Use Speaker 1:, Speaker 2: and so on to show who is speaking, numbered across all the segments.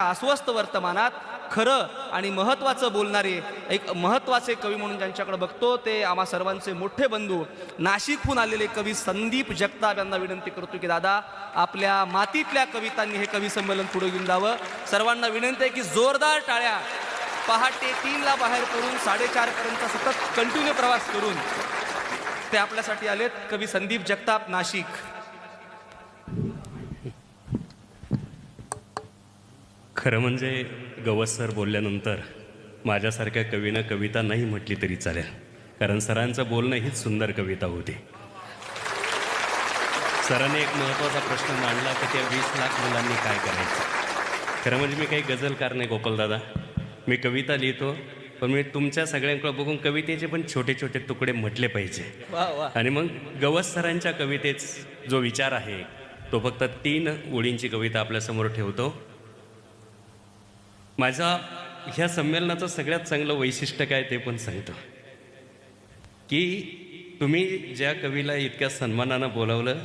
Speaker 1: अस्वस्थ वर्तमानात खरं आणि महत्त्वाचं बोलणारे एक महत्त्वाचे कवी म्हणून ज्यांच्याकडे बघतो ते आम्हा सर्वांचे मोठे बंधू नाशिकहून आलेले कवी संदीप जगताप यांना विनंती करतो की दादा आपल्या मातीतल्या कवितांनी हे कवी संमेलन पुढे घेऊन जावं. सर्वांना विनंती आहे की जोरदार टाळ्या. पहाटे 3ला बाहेर पडून 4:30 पर्यंत सतत कंटिन्यू प्रवास करून ते आपल्यासाठी आलेत. कवी संदीप जगताप, नाशिक.
Speaker 2: खरं म्हणजे गवस सर बोलल्यानंतर माझ्यासारख्या कवीनं कविता नाही म्हटली तरी चालेल, कारण सरांचं बोलणं हीच सुंदर कविता होती. सरांनी एक महत्त्वाचा प्रश्न मांडला की त्या 20 लाख मुलांनी काय करायचं. खरं म्हणजे मी काही गझलकार नाही गोपालदादा, मी कविता लिहितो, पण मी तुमच्या सगळ्यांकडे बघून कवितेचे पण छोटे छोटे तुकडे म्हटले पाहिजे.
Speaker 1: वा.
Speaker 2: आणि मग गवस सरांच्या कवितेच जो विचार आहे तो फक्त 3 ओळींची कविता आपल्यासमोर ठेवतो. माझ्या ह्या संमेलनाचं सगळ्यात चांगलं वैशिष्ट्य काय ते पण सांगतो की तुम्ही ज्या कवीला इतक्या सन्मानानं बोलावलं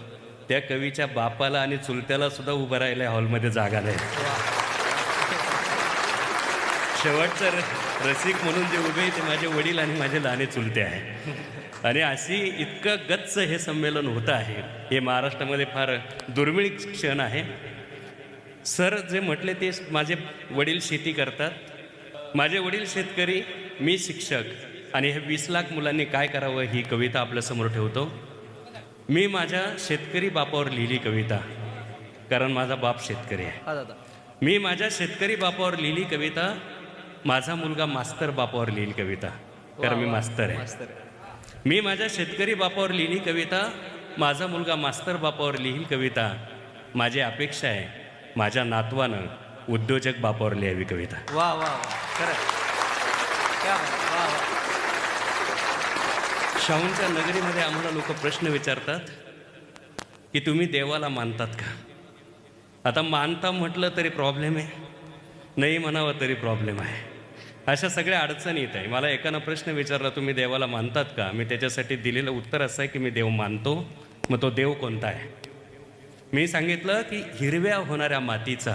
Speaker 2: त्या कवीच्या बापाला आणि चुलत्याला सुद्धा उभं राहिलं हॉलमध्ये जागा नाही. शेवटचं रसिक म्हणून जे उभे ते माझे वडील आणि माझे लहाने चुलते आहे. आणि अशी इतकं गच्च हे संमेलन होतं आहे, हे महाराष्ट्रामध्ये फार दुर्मिळ क्षण आहे. सर जे म्हटले ते माझे वडील शेती करतात, माझे वडील शेतकरी, मी शिक्षक, आणि हे 20 लाख मुलांनी काय करावं ही कविता आपल्यासमोर ठेवतो. मी माझ्या शेतकरी बापावर लिहिली कविता, कारण माझा बाप शेतकरी आहे. मी माझ्या शेतकरी बापावर लिहिली कविता, माझा मुलगा मास्तर बापावर लिहिली कविता, कारण मी मास्तर आहे. मी माझ्या शेतकरी बापावर लिहिली कविता, माझा मुलगा मास्तर बापावर लिहिली कविता. माझी अपेक्षा आहे माझ्या नातवानं उद्योजक बापावर लिहावी कविता.
Speaker 1: वा वा वा, खरं. वा वा.
Speaker 2: शाहूंच्या नगरीमध्ये आम्हाला लोक प्रश्न विचारतात की तुम्ही देवाला मानतात का. आता मानता म्हटलं तरी प्रॉब्लेम आहे, नाही म्हणावं तरी प्रॉब्लेम आहे. अशा सगळ्या अडचणी येत आहे. मला एकानं प्रश्न विचारला तुम्ही देवाला मानतात का. मी त्याच्यासाठी दिलेलं उत्तर असं आहे की मी देव मानतो. मग तो देव कोणता आहे. मी सांगितलं की हिरव्या होणाऱ्या मातीचा,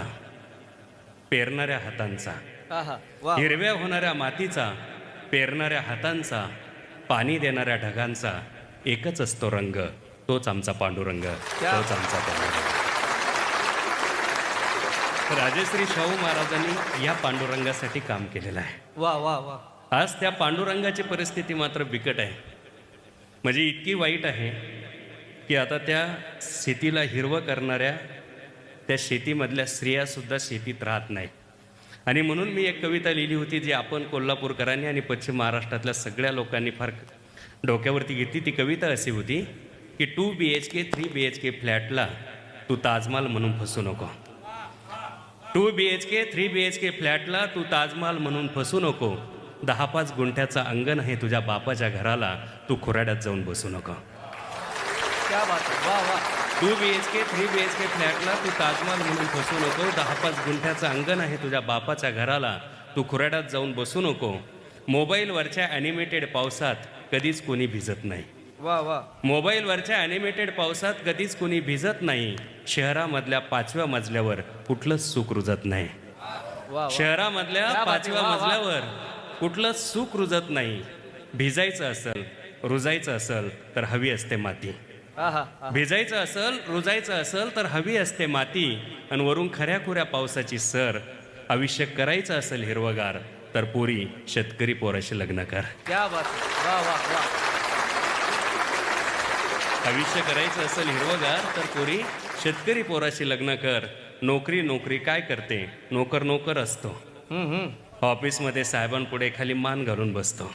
Speaker 2: पेरणाऱ्या हातांचा, हिरव्या होणाऱ्या मातीचा, पेरणाऱ्या हातांचा, पाणी देणाऱ्या ढगांचा एकच असतो रंग, तोच आमचा पांडुरंग, तोच आमचा पांडुरंग. राजश्री शाहू महाराजांनी या पांडुरंगासाठी काम केलेलं आहे.
Speaker 1: वा वा वा.
Speaker 2: आज त्या पांडुरंगाची परिस्थिती मात्र बिकट आहे. म्हणजे इतकी वाईट आहे की आता त्या शेतीला हिरवं करणाऱ्या त्या शेतीमधल्या स्त्रियासुद्धा शेतीत राहत नाही. आणि म्हणून मी एक कविता लिहिली होती जी आपण कोल्हापूरकरांनी आणि पश्चिम महाराष्ट्रातल्या सगळ्या लोकांनी फार डोक्यावरती घेतली. ती कविता अशी होती की 2 BHK 3 BHK फ्लॅटला तू ताजमहाल म्हणून फसू नको. 2 BHK 3 BHK फ्लॅटला तू ताजमहाल म्हणून फसू नको. 10-5 गुंठ्याचं अंगण आहे तुझ्या बापाच्या घराला, तू खुराड्यात जाऊन बसू नको.
Speaker 1: क्या बात आहे. वा वा.
Speaker 2: 2 BHK 3 BHK फ्लॅटला तू ताजमहाल म्हणून फसू नको. 10-5 गुंठ्याचं अंगण आहे तुझ्या बापाच्या घराला, तू खुराड्यात जाऊन बसू नको. मोबाईलवरच्या ॲनिमेटेड पावसात कधीच कोणी भिजत नाही.
Speaker 1: वा वा.
Speaker 2: मोबाईलवरच्या ॲनिमेटेड पावसात कधीच कोणी भिजत नाही. शहरामधल्या 5व्या मजल्यावर कुठलंच सुख रुजत नाही. शहरामधल्या 5व्या मजल्यावर कुठलंच सुख रुजत नाही. भिजायचं असेल, रुजायचं असेल तर हवी असते माती. भिजायचं असेल, रुजायचं असेल तर हवी असते माती. आणि वरून खऱ्याखुऱ्या पावसाची सर. आयुष्य करायचं असेल हिरवगार तर पोरी शेतकरी पोराशी लग्न कर.
Speaker 1: क्या बात. वा वा वा.
Speaker 2: आयुष्य करायचं असेल हिरवगार तर पोरी शेतकरी पोराशी लग्न कर. नोकरी नोकरी काय करते, नोकर नोकर असतो. ऑफिसमध्ये साहेबांपुढे खाली मान घालून बसतो.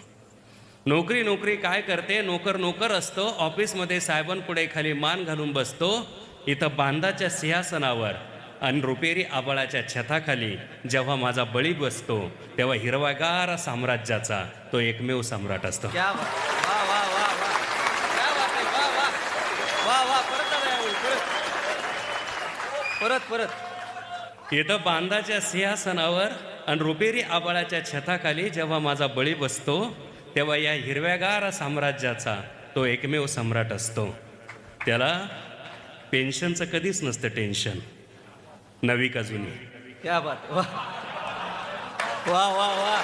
Speaker 2: नोकरी नोकरी काय करते, नोकर नोकर असतो. ऑफिसमध्ये साहेबांपुढे खाली मान घालून बसतो. इथं बांधाच्या सिंहासनावर आणि रुपेरी आबाळाच्या छताखाली जेव्हा माझा बळी बसतो तेव्हा हिरवागार साम्राज्याचा तो एकमेव सम्राट असतो.
Speaker 1: क्या बात. वा वा वा वा. क्या बात आहे. वा वा वा वा. परत परत.
Speaker 2: इथं बांधाच्या सिंहासनावर आणि रुपेरी आबाळाच्या छताखाली जेव्हा माझा बळी बसतो तेव्हा या हिरव्यागार साम्राज्याचा तो एकमेव सम्राट असतो. त्याला पेन्शनचं कधीच नसतं टेन्शन, नवी का जुनी.
Speaker 1: क्या बात, वा वा वा वा.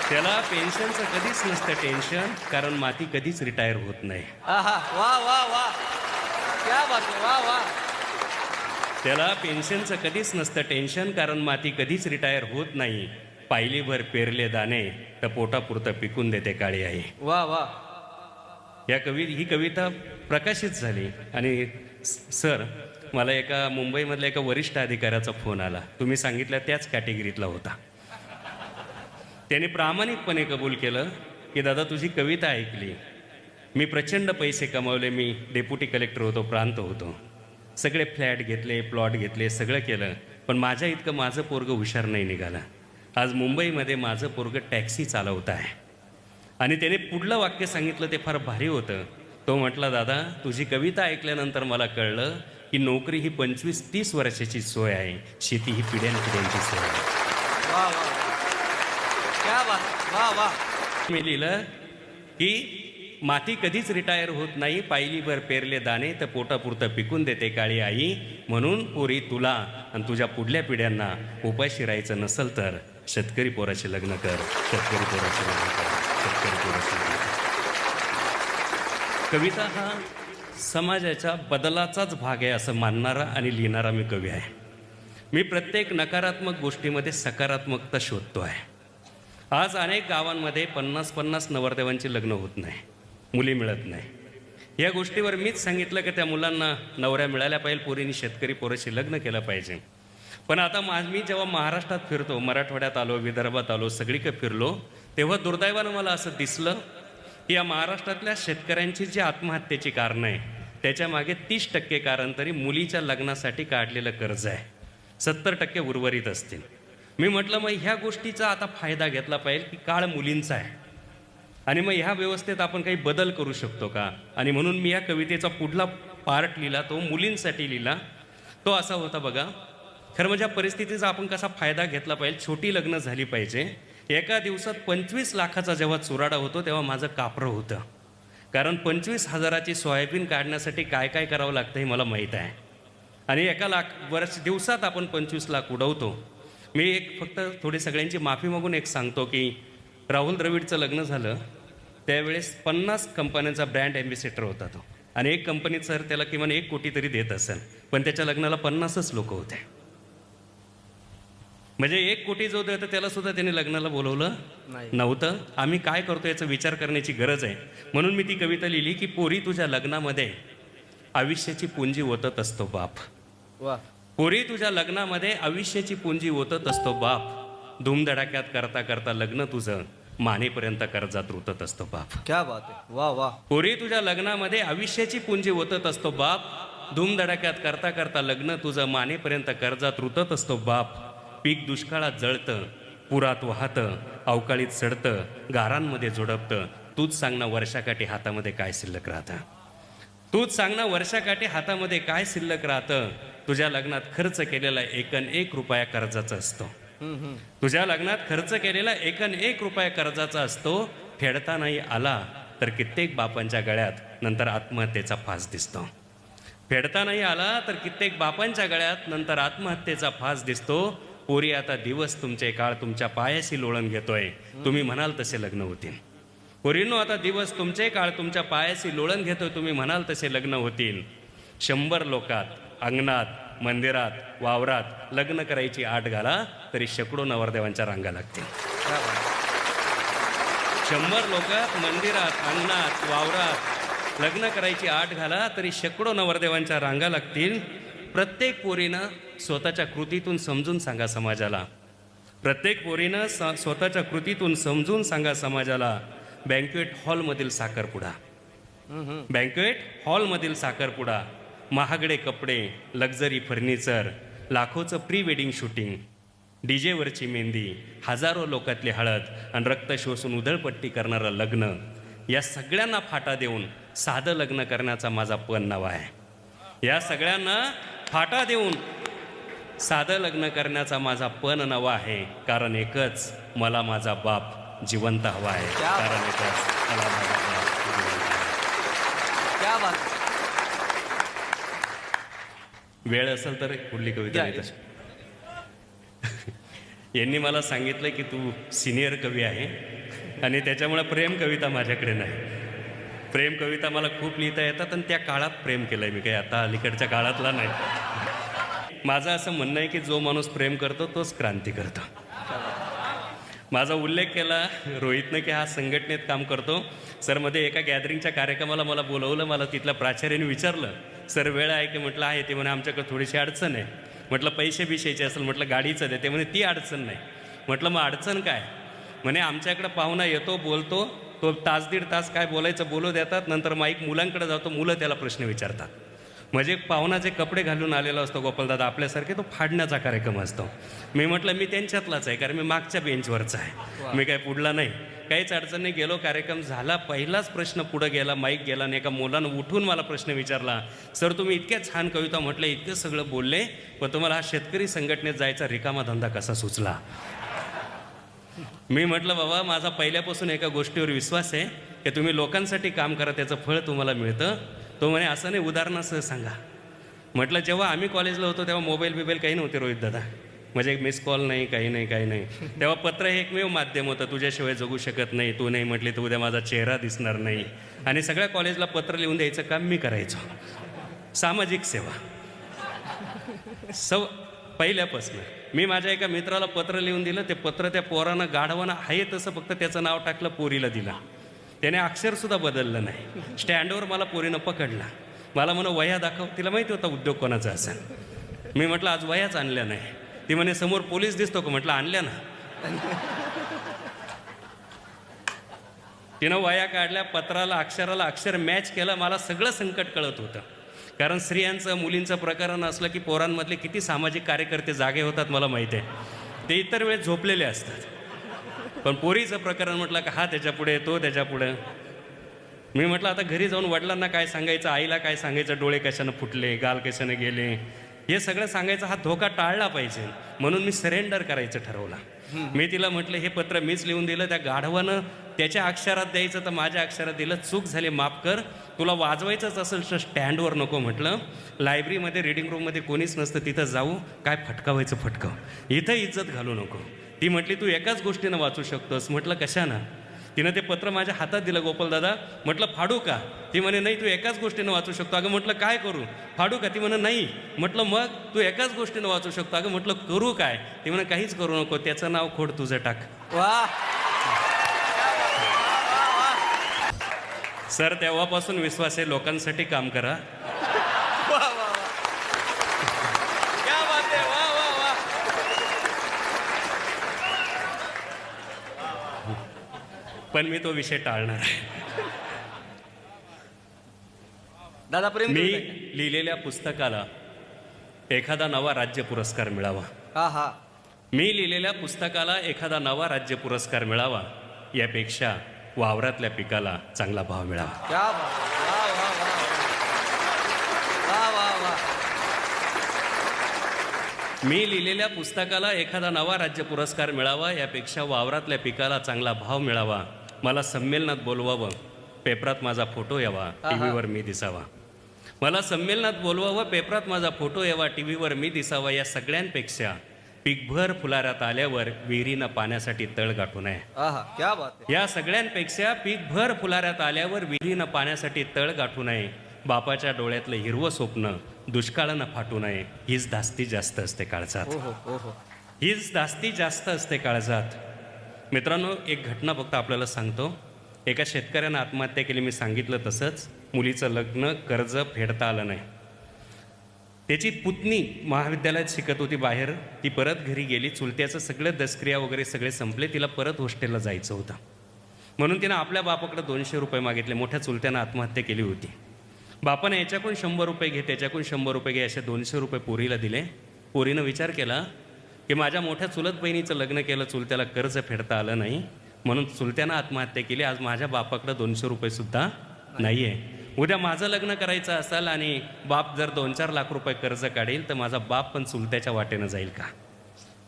Speaker 2: त्याला पेन्शनचं कधीच नसतं टेन्शन, कारण माती कधीच रिटायर होत नाही.
Speaker 1: आहा, वा वा वा, क्या बात आहे, वा वा.
Speaker 2: त्याला पेन्शनचं कधीच नसतं टेन्शन, कारण माती कधीच रिटायर होत नाही. पायलीभर पेरले दाणे तर पोटापुरतं पिकून देते काळी आई.
Speaker 1: वा वा.
Speaker 2: ही कविता प्रकाशित झाली आणि सर, मला मुंबईमधल्या एका वरिष्ठ अधिकाऱ्याचा फोन आला. तुम्ही सांगितलं त्याच कॅटेगरीतला होता. त्याने प्रामाणिकपणे कबूल केलं की दादा तुझी कविता ऐकली, मी प्रचंड पैसे कमावले, मी डेप्युटी कलेक्टर होतो, प्रांत होतो, सगळे फ्लॅट घेतले, प्लॉट घेतले, सगळं केलं, पण माझ्या इतकं माझं पोरगं हुशार नाही निघालं. आज मुंबईमध्ये माझं पोरगं टॅक्सी चालवत आहे. आणि त्याने पुढलं वाक्य सांगितलं ते फार भारी होतं. तो म्हटला, दादा तुझी कविता ऐकल्यानंतर मला कळलं की नोकरी ही 25-30 वर्षाची सोय आहे, शेती ही पिढ्यानपिढ्यांची सोय आहे.
Speaker 1: वा वा, क्या बात, वा वा.
Speaker 2: मी लिहिलं की माती कधीच रिटायर होत नाही, पायलीभर पेरले दाणे तर पोटापुरतं पिकून देते काळी आई. म्हणून पोरी तुला आणि तुझ्या पुढल्या पिढ्यांना उपाशी राहायचं नसल तर शेतकरी पोराशी लग्न कर, शेतकरी पोराशी लग्न कर, शेतकरी पोराशी लग्न कर. कविता हा समाजाच्या बदलाचाच भाग आहे असं मानणारा आणि लिहिणारा मी कवी आहे. मी प्रत्येक नकारात्मक गोष्टीमध्ये सकारात्मकता शोधतो आहे. आज अनेक गावांमध्ये 50-50 नवरदेवांची लग्न होत नाही, मुली मिळत नाही. या गोष्टीवर मीच सांगितलं की त्या मुलांना नवऱ्या मिळाल्या पाहिजे, पोरींनी शेतकरी पोराशी लग्न केलं पाहिजे. पण आता मी जेव्हा महाराष्ट्रात फिरतो, मराठवाड्यात आलो, विदर्भात आलो, सगळीकडे फिरलो, तेव्हा दुर्दैवानं मला असं दिसलं की या महाराष्ट्रातल्या शेतकऱ्यांची जी आत्महत्येची कारणं आहे त्याच्यामागे 30% कारण तरी मुलीच्या लग्नासाठी काढलेलं कर्ज आहे, 70% उर्वरित असतील. मी म्हटलं मग ह्या गोष्टीचा आता फायदा घेतला पाहिजे की काळ मुलींचा आहे आणि मग ह्या व्यवस्थेत आपण काही बदल करू शकतो का. आणि म्हणून मी या कवितेचा पुढला पार्ट लिहिला, तो मुलींसाठी लिहिला. तो असा होता बघा, खरं म्हणजे परिस्थितीचा आपण कसा फायदा घेतला पाहिजे. छोटी लग्न झाली पाहिजे. एका दिवसात 25 लाखाचा जेव्हा चुराडा होतो तेव्हा माझं कापरं होतं, कारण 25,000ची सोयाबीन काढण्यासाठी काय काय करावं लागतं हे मला माहीत आहे. आणि एका दिवसात आपण 25 लाख उडवतो. मी फक्त थोडी सगळ्यांची माफी मागून सांगतो की राहुल द्रविडचं लग्न झालं त्यावेळेस 50 कंपन्यांचा ब्रँड ॲम्बेसेडर होता तो, आणि एक कंपनी सर त्याला किमान 1 कोटी तरी देत असेल, पण त्याच्या लग्नाला 50च लोक होते. म्हणजे 1 कोटी जो देतं त्याला सुद्धा त्याने लग्नाला बोलवलं नव्हतं. आम्ही काय करतो याचा विचार करण्याची गरज आहे. म्हणून मी ती कविता लिहिली की पोरी तुझ्या लग्नामध्ये आयुष्याची पुंजी ओतत असतो बाप.
Speaker 1: वा.
Speaker 2: पोरी तुझ्या लग्नामध्ये आयुष्याची पुंजी ओतत असतो बाप. धूमधडाक्यात करता करता लग्न तुझं मानेपर्यंत कर्जात रुतत असतो बाप.
Speaker 1: क्या बात आहे, वा वा.
Speaker 2: पोरी तुझ्या लग्नामध्ये आयुष्याची पुंजी ओतत असतो बाप. धूमधडाक्यात करता करता लग्न तुझं मानेपर्यंत कर्जात रुतत असतो बाप. पीक दुष्काळात जळतं, पुरात वाहतं, अवकाळीत सडतं, गारांमध्ये जोडपतं. तूच सांग ना वर्षाकाठी हातामध्ये काय शिल्लक राहतं. तूच सांग ना वर्षाकाठी हातामध्ये काय शिल्लक राहतं. तुझ्या लग्नात खर्च केलेला 1 रुपया कर्जाचा असतो. तुझ्या लग्नात खर्च केलेला 1 रुपया कर्जाचा असतो. फेडता नाही आला तर कित्येक बापांच्या गळ्यात नंतर आत्महत्येचा फास दिसतो. फेडता नाही आला तर कित्येक बापांच्या गळ्यात नंतर आत्महत्येचा फास दिसतो. पोरी आता दिवस तुमचे काळ तुमच्या पायाशी लोळण घेतोय, तुम्ही म्हणाल तसे लग्न होतील. पोरींनो आता दिवस तुमचे काळ तुमच्या पायाशी लोळण घेतोय, तुम्ही म्हणाल तसे लग्न होतील. 100 लोकात, अंगणात, मंदिरात, वावरात लग्न करायची आट घाला तरी शेकडो नवरदेवांच्या रांगा लागतील. 100 लोकात, मंदिरात, अंगणात, वावरात लग्न करायची आट घाला तरी शेकडो नवरदेवांच्या रांगा लागतील. प्रत्येक पोरीनं स्वतःच्या कृतीतून समजून सांगा समाजाला. प्रत्येक पोरीनं स्वतःच्या कृतीतून समजून सांगा समाजाला. बँक्वेट हॉलमधील साखरपुडा, बँक्वेट हॉलमधील साखरपुडा, महागडे कपडे, लक्झरी फर्निचर, लाखोचं प्री वेडिंग शूटिंग, डीजेवरची मेहंदी, हजारो लोकातली हळद आणि रक्त शोषून उधळपट्टी करणारं लग्न, या सगळ्यांना फाटा देऊन साधं लग्न करण्याचा माझा पण नवा आहे. या सगळ्यांना फाटा देऊन साधं लग्न करण्याचा माझा पण नवा आहे. कारण एकच, मला माझा बाप जिवंत हवा आहे. कारण एकच, मला माझा बाप जिवंत हवा आहे.
Speaker 1: क्या बात.
Speaker 2: वेळ असेल तर पुढली कविता
Speaker 1: या,
Speaker 2: देतो. यांनी मला सांगितलं की तू सिनियर कवी आहे आणि त्याच्यामुळे प्रेम कविता माझ्याकडे नाही. प्रेम कविता मला खूप लिहिता येतात आणि त्या काळात प्रेम केलंय मी, काही आता अलीकडच्या काळातला नाही. माझं असं म्हणणं आहे की जो माणूस प्रेम करतो तोच क्रांती करतो. माझा उल्लेख केला रोहितनं की हा संघटनेत काम करतो. सर मध्ये एका गॅदरिंगच्या कार्यक्रमाला मला बोलवलं. मला तिथल्या प्राचार्याने विचारलं, सर वेळ आहे की? म्हटलं आहे. ते म्हणे आमच्याकडे थोडीशी अडचण आहे. म्हटलं पैसे बिशायचे असेल? म्हटलं गाडीचं दे. ते म्हणे ती अडचण नाही. म्हटलं मग अडचण काय? म्हणे आमच्याकडे पाहुणा येतो, बोलतो, तो तास दीड तास काय बोलायचं बोलू देतात, नंतर माईक मुलांकडे जातो, मुलं त्याला प्रश्न विचारतात. म्हणजे पाहुणा जे कपडे घालून आलेला असतो गोपालदादा आपल्यासारखे, तो फाडण्याचा कार्यक्रम असतो. मी म्हटलं मी त्यांच्यातलाच आहे, कारण मी मागच्या बेंचवरचा आहे, मी काय पुढला नाही. काहीच अडचण नाही. गेलो, कार्यक्रम झाला. पहिलाच प्रश्न पुढं गेला, माईक गेला आणि एका मुलानं उठून मला प्रश्न विचारला, सर तुम्ही इतक्या छान कविता म्हटलं, इतकं सगळं बोलले, पण तुम्हाला हा शेतकरी संघटनेत जायचा रिकामा धंदा कसा सुचला? मी म्हटलं बाबा माझा पहिल्यापासून एका गोष्टीवर विश्वास आहे की तुम्ही लोकांसाठी काम करा, त्याचं फळ तुम्हाला मिळतं. तो म्हणे असं नाही, उदाहरणासह सांगा. म्हटलं जेव्हा आम्ही कॉलेजला होतो तेव्हा मोबाईल काही नव्हते रोहित दादा. म्हणजे एक मिस कॉल नाही, काही नाही. तेव्हा पत्र हे एकमेव माध्यम होतं. तुझ्याशिवाय जगू शकत नाही, तू नाही म्हटली तर उद्या माझा चेहरा दिसणार नाही. आणि सगळ्या कॉलेजला पत्र लिहून द्यायचं काम मी करायचो. सामाजिक सेवा पहिल्यापासून. मी माझ्या एका मित्राला पत्र लिहून दिलं. ते पत्र त्या पोरानं गाढवानं आहे तसं फक्त त्याचं नाव टाकलं, पोरीला दिला. त्याने अक्षरसुद्धा बदललं नाही. स्टँडवर मला पोरीनं पकडला. मला म्हणून वह्या दाखव. तिला माहिती होता उद्योग कोणाचा असेल. मी म्हटलं आज वह्याच आणल्या नाही. ती म्हणे समोर पोलीस दिसतो का? म्हटलं आणल्या ना. तिनं वह्या काढल्या, पत्राला अक्षराला अक्षर मॅच केलं. मला सगळं संकट कळत होतं, कारण स्त्रियांचं मुलींचं प्रकरण असलं की पोरांमधले किती सामाजिक कार्यकर्ते जागे होतात मला माहिती आहे. ते इतर वेळेस झोपलेले असतात, पण पोरीचं प्रकरण म्हटलं का हा त्याच्यापुढे, तो त्याच्यापुढे. मी म्हटलं आता घरी जाऊन वडिलांना काय सांगायचं, आईला काय सांगायचं, डोळे कशानं फुटले, गाल कशानं गेले, हे सगळं सांगायचं. हा धोका टाळला पाहिजे म्हणून मी सरेंडर करायचं ठरवलं. मी तिला म्हटलं हे पत्र मीच लिहून दिलं, त्या गाढवानं त्याच्या अक्षरात द्यायचं तर माझ्या अक्षरात दिलं, चूक झाली माफ कर, तुला वाजवायचंच असेल तर स्टँडवर नको. म्हटलं लायब्ररीमध्ये रिडिंग रूममध्ये कोणीच नसतं, तिथं जाऊ काय फटकावायचं फटकाव, इथं इज्जत घालू नको. ती म्हटली तू एकाच गोष्टीनं वाचू शकतोस. म्हटलं कशानं? तिनं ते पत्र माझ्या हातात दिलं, गोपालदादा. म्हटलं फाडू का? ती म्हणे नाही तू एकाच गोष्टीनं वाचू शकतो. अगं म्हटलं काय करू? फाडू का? ती म्हणे नाही. म्हटलं मग तू एकाच गोष्टीनं वाचू शकतो. अगं म्हटलं करू काय? ती म्हणे काहीच करू नको, त्याचं नाव खोड तुझं टाक.
Speaker 1: वा.
Speaker 2: सर तेव्हापासून विश्वास आहे, लोकांसाठी काम करा.
Speaker 1: वा वा वा. क्या बात आहे. वा वा वा.
Speaker 2: पण मी तो विषय टाळणार आहे.
Speaker 1: दादा प्रेम
Speaker 2: मी
Speaker 1: कविता आहे.
Speaker 2: लिहिलेल्या पुस्तकाला एखादा नवा राज्य पुरस्कार मिळावा.
Speaker 1: हा हा.
Speaker 2: मी लिहिलेल्या पुस्तकाला एखादा नवा राज्य पुरस्कार मिळावा, यापेक्षा वावरातल्या पिकाला चांगला भाव मिळावा.
Speaker 1: क्या बात. वा वा वा वा वा वा.
Speaker 2: मी लिहिलेल्या पुस्तकाला एखादा नवा राज्य पुरस्कार मिळावा, यापेक्षा वावरातल्या पिकाला चांगला भाव मिळावा. मला संमेलनात बोलवावं, पेपरात माझा फोटो यावा, टीव्हीवर मी दिसावा. मला संमेलनात बोलवावं, पेपरात माझा फोटो यावा, टीव्हीवर मी दिसावा. या सगळ्यांपेक्षा पीकभर फुलाऱ्यात आल्यावर विहिरीनं पाण्यासाठी तळ गाठू नये.
Speaker 1: आहा, क्या बात आहे.
Speaker 2: या सगळ्यांपेक्षा पीकभर फुलाऱ्यात आल्यावर विहिरीनं पाण्यासाठी तळ गाठू नये. बापाच्या डोळ्यातलं हिरवं स्वप्न दुष्काळानं फाटू नये. हीच धास्ती जास्त असते काळजात.
Speaker 1: ओहो ओहो.
Speaker 2: हीच धास्ती जास्त असते काळजात. मित्रांनो, एक घटना फक्त आपल्याला सांगतो. एका शेतकऱ्यानं आत्महत्या केली. मी सांगितलं तसंच. मुलीचं लग्न, कर्ज फेडता आलं नाही. त्याची पुतणी महाविद्यालयात शिकत होती बाहेर. ती परत घरी गेली. चुलत्याचं सगळं दसक्रिया वगैरे सगळे संपले. तिला परत हॉस्टेलला जायचं होतं, म्हणून तिनं आपल्या बापाकडे 200 रुपये मागितले. मोठ्या चुलत्यानं आत्महत्या केली होती. बापाने याच्याकडून 100 रुपये घे, त्याच्याकडून 100 रुपये घे, असे 200 रुपये पोरीला दिले. पोरीनं विचार केला की माझ्या मोठ्या चुलत बहिणीचं लग्न केलं, चुलत्याला कर्ज फेडता आलं नाही, म्हणून चुलत्यानं आत्महत्या केली. आज माझ्या बापाकडे 200 रुपये सुद्धा नाही आहे. उद्या माझं लग्न करायचं असेल आणि बाप जर 2-4 लाख रुपये कर्ज काढेल तर माझा बाप पण चुलत्याच्या वाटेनं जाईल का?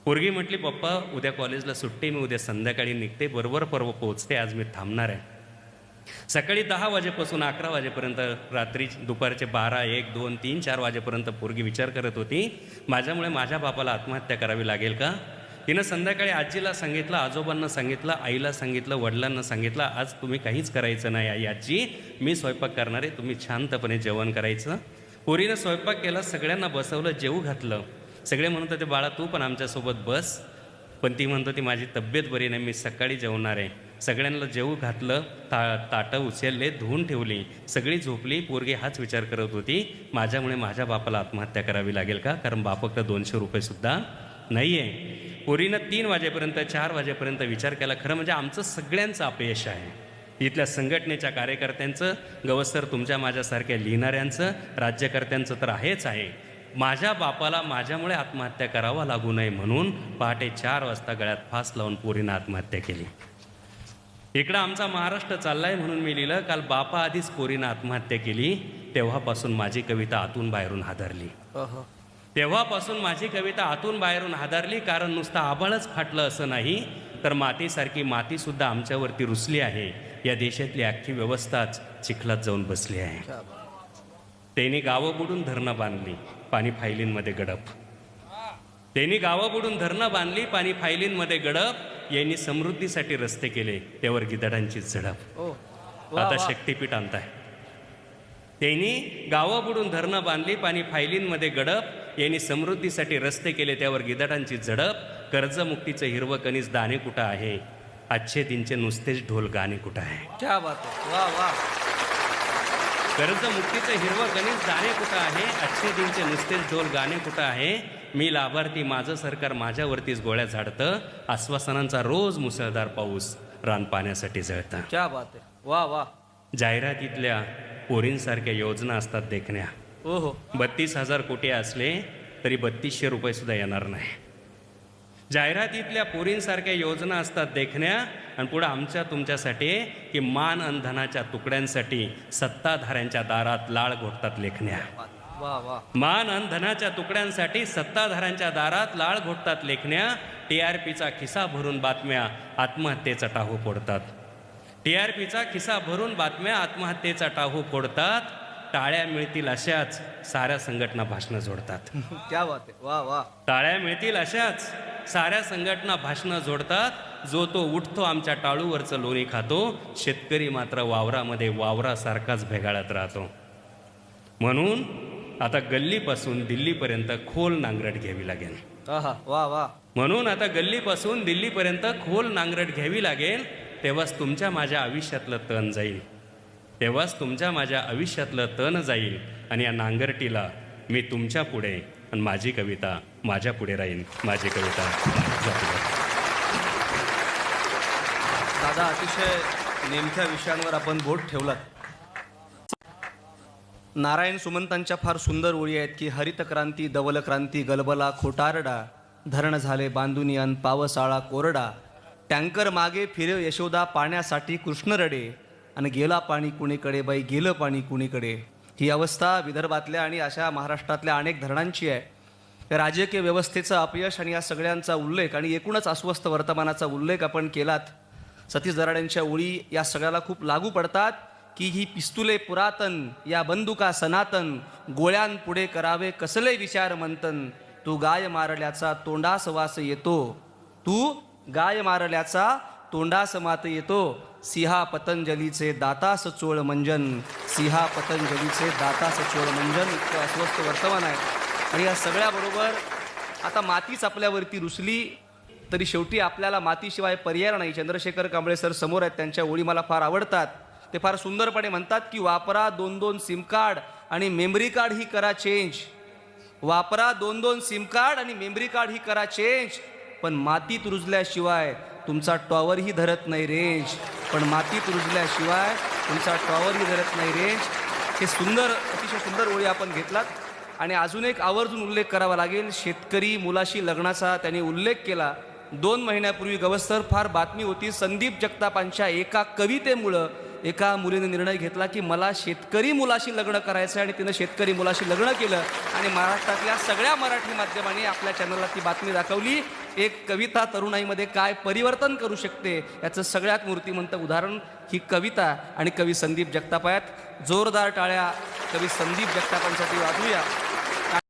Speaker 2: पोरगी म्हटली पप्पा उद्या कॉलेजला सुट्टी, मी उद्या संध्याकाळी निघते, बरोबर परवा पोहोचते, आज मी थांबणार आहे. सकाळी 10 वाजेपासून 11 वाजेपर्यंत, रात्री दुपारचे 12, 1, 2, 3, 4 वाजेपर्यंत पोरगी विचार करत होती, माझ्यामुळे माझ्या बापाला आत्महत्या करावी लागेल का. तिनं संध्याकाळी आजीला सांगितलं, आजोबांना सांगितलं, आईला सांगितलं, वडिलांना सांगितलं, आज तुम्ही काहीच करायचं नाही आई आजी, मी स्वयंपाक करणार आहे, तुम्ही शांतपणे जेवण करायचं. पोरीनं स्वयंपाक केला, सगळ्यांना बसवलं, जेवू घातलं. सगळे म्हणत होते बाळा तू पण आमच्यासोबत बस, पण ती म्हणत होती माझी तब्येत बरी नाही, मी सकाळी जेवणार आहे. सगळ्यांना जेवू घातलं, ताटं उचलले, धुवून ठेवली, सगळी झोपली. पोरगी हाच विचार करत होती, माझ्यामुळे माझ्या बापाला आत्महत्या करावी लागेल का, कारण बापाकडं 200 रुपयेसुद्धा नाही आहे. पोरीनं 3 वाजेपर्यंत 4 वाजेपर्यंत विचार केला. खरं म्हणजे आमचं सगळ्यांचं अपयश आहे, इथल्या संघटनेच्या कार्यकर्त्यांचं, गवसर तुमच्या माझ्यासारख्या लिहिणाऱ्यांचं, राज्यकर्त्यांचं तर आहेच आहे. माझ्या बापाला माझ्यामुळे आत्महत्या करावा लागू नये म्हणून पहाटे 4 वाजता गळ्यात फास लावून पोरीनं आत्महत्या केली. इकडं आमचा महाराष्ट्र चाललाय म्हणून मी लिहिलं, काल बापा आधीच पोरीनं आत्महत्या केली, तेव्हापासून माझी कविता आतून बाहेरून हादरली. तेव्हापासून माझी कविता आतून बाहेरून हादरली, कारण नुसतं आभाळच फाटलं असं नाही, तर मातीसारखी मातीसुद्धा आमच्यावरती रुसली आहे. या देशातली अख्खी व्यवस्थाच चिखलात जाऊन बसली आहे. त्यांनी गावं बुडून धरणं बांधली, पाणी फायलींमध्ये गडप. त्यांनी गावं बुडून धरणं बांधली, पाणी फायलींमध्ये गडप. यांनी समृद्धीसाठी रस्ते केले, त्यावर गिधाडांची झडप. आता शक्तीपीठ आणताय. त्यांनी गावं बुडून धरणं बांधली, पाणी फायलींमध्ये गडप. यांनी समृद्धीसाठी रस्ते केले, त्यावर गिधाडांची झडप. कर्जमुक्तीचं हिरवं कणीस दाणे कुठं आहे, अच्छे दिनचे नुसतेच ढोल गाणे कुठं आहे.
Speaker 1: क्या बात आहे, वा वा.
Speaker 2: कर्जमुक्तीचं हिरवं गणित दाणे कुठं आहे, अच्छे दिनचे नुसतेच ढोल गाणे कुठं आहे. मी लाभार्थी, माझं सरकार माझ्यावरतीच गोळ्या झाडतं. आश्वासनांचा रोज मुसळधार पाऊस रान पाण्यासाठी जळतं.
Speaker 1: क्या बात आहे, वा वा.
Speaker 2: जाहिरातीतल्या पोरींसारख्या योजना असतात देखण्या.
Speaker 1: हो
Speaker 2: 32,000 कोटी असले तरी 3200 रुपये सुद्धा येणार नाही. जाहिरातीतल्या पोरींसारख्या योजना असतात देखण्या, आणि पुढं आमच्या तुमच्यासाठी की मान आणि धनाच्या तुकड्यांसाठी सत्ताधाऱ्यांच्या दारात लाळ घोटतात लेखण्या.
Speaker 1: वा वा.
Speaker 2: मान आणि धनाच्या तुकड्यांसाठी सत्ताधाऱ्यांच्या दारात लाळ घोटतात लेखण्या. TRPचा खिसा भरून बातम्या आत्महत्येचा टाहू फोडतात. TRPचा खिसा भरून बातम्या आत्महत्येचा टाहू फोडतात. टाळ्या मिळतील अशाच साऱ्या संघटना भाषणं जोडतात.
Speaker 1: क्या बात आहे, वा वा.
Speaker 2: टाळ्या मिळतील अशाच साऱ्या संघटना भाषणं जोडतात. जो तो उठतो आमच्या टाळूवरचं लोणी खातो, शेतकरी मात्र वावरामध्ये वावरासारखाच भेगाळत राहतो. म्हणून आता गल्लीपासून दिल्लीपर्यंत खोल नांगरट घ्यावी लागेल.
Speaker 1: वा वा.
Speaker 2: म्हणून आता गल्लीपासून दिल्लीपर्यंत खोल नांगरट घ्यावी लागेल. तेव्हाच तुमच्या माझ्या आयुष्यातलं तण जाईल, तेव्हाच तुमच्या माझ्या आयुष्यातलं तण जाईल. आणि या नांगरटीला मी तुमच्या पुढे आणि माझी कविता माझ्या पुढे राहील. माझी कविता
Speaker 1: दादा, अतिशय नेमक्या विषयांवर आपण बोट ठेवलात. नारायण सुमंतांच्या फार सुंदर ओळी आहेत की हरित क्रांती धवल क्रांती गलबला खोटारडा, धरण झाले बांधुनी अन पावसाळा कोरडा, टँकर मागे फिरे यशोदा पाण्यासाठी कृष्ण रडे, आणि गेला पाणी कुणीकडे बाई गेलं पाणी कुणीकडे. ही अवस्था विदर्भातल्या आणि अशा महाराष्ट्रातल्या अनेक धरणांची आहे. राजकीय व्यवस्थेचं अपयश आणि या सगळ्यांचा उल्लेख आणि एकूणच अस्वस्थ वर्तमानाचा उल्लेख आपण केलात. सतीश दराडेंच्या ओळी या सगळ्याला खूप लागू पडतात की ही पिस्तुले पुरातन, या बंदुका सनातन, गोळ्यांपुढे करावे कसले विचार मंथन. तू गाय मारल्याचा तोंडास वास येतो, तू गाय मारल्याचा तोंडास मात येतो. सिंहा पतंजलीचे दातास चोळ मंजन, सिंहा पतंजलीचे दातास चोळ मंजन. इतकं अस्वस्थ वर्तमान आहे. आणि या सगळ्याबरोबर आता मातीच आपल्यावरती रुसली तरी शेवटी आपल्याला मातीशिवाय पर्याय नाही. चंद्रशेखर कांबळे सर समोर आहेत, त्यांच्या ओळी मला फार आवडतात. ते फार सुंदरपणे म्हणतात की वापरा 2-2 सिम कार्ड आणि मेमरी कार्ड ही करा चेंज. वापरा 2-2 सिम कार्ड आणि मेमरी कार्ड ही करा चेंज. पण मातीत रुजल्याशिवाय तुमचा टॉवरही धरत नाही रेंज. पण मातीत रुजल्याशिवाय तुमचा टॉवरही धरत नाही रेंज. हे सुंदर, अतिशय सुंदर ओळी आपण घेतलात. आणि अजून एक आवर्जून उल्लेख करावा लागेल, शेतकरी मुलाशी लग्नाचा त्यांनी उल्लेख केला. 2 महिन्यापूर्वी गवसर फार बातमी होती, संदीप जगतापांच्या एका कवितेमुळं एका मुलीने निर्णय घेतला की मला शेतकरी मुलाशी लग्न करायचं आहे, आणि तिनं शेतकरी मुलाशी लग्न केलं. आणि महाराष्ट्रातल्या सगळ्या मराठी माध्यमांनी आपल्या चॅनलला ती बातमी दाखवली. एक कविता तरुणाईमध्ये काय परिवर्तन करू शकते याचं सगळ्यात मूर्तिमंत उदाहरण ही कविता आणि कवी संदीप जगताप आहेत. जोरदार टाळ्या कवी संदीप जगतापांसाठी वाजवूया.